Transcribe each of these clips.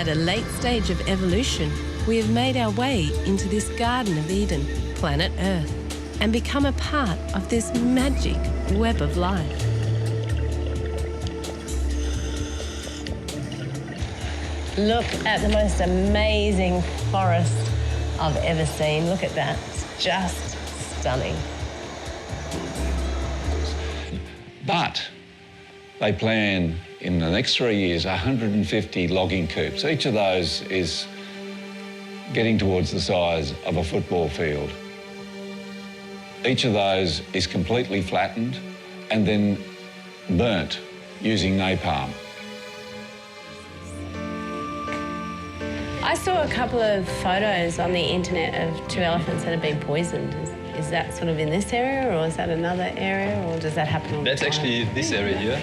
At a late stage of evolution, we have made our way into this Garden of Eden, planet Earth, and become a part of this magic web of life. Look at the most amazing forest I've ever seen. Look at that. It's just stunning. But they plan in the next 3 years 150 logging coops. Each of those is getting towards the size of a football field. Each of those is completely flattened and then burnt using napalm. I saw a couple of photos on the internet of 2 elephants that had been poisoned. Is that sort of in this area, or is that another area, or does that happen all the time? That's actually this area here.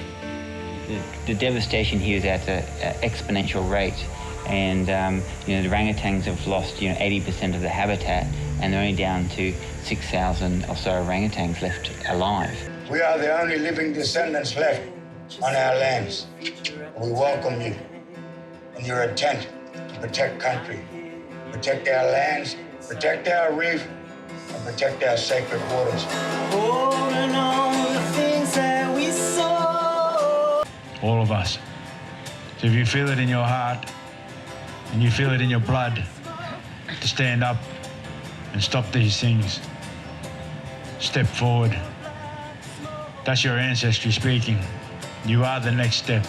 The devastation here is at an exponential rate, and the orangutans have lost 80% of the habitat, and they're only down to 6,000 or so orangutans left alive. We are the only living descendants left on our lands. We welcome you, and your intent to protect country, protect our lands, protect our reef, and protect our sacred waters. Holding on the things that we saw. All of us. So if you feel it in your heart and you feel it in your blood to stand up and stop these things, step forward. That's your ancestry speaking. You are the next step.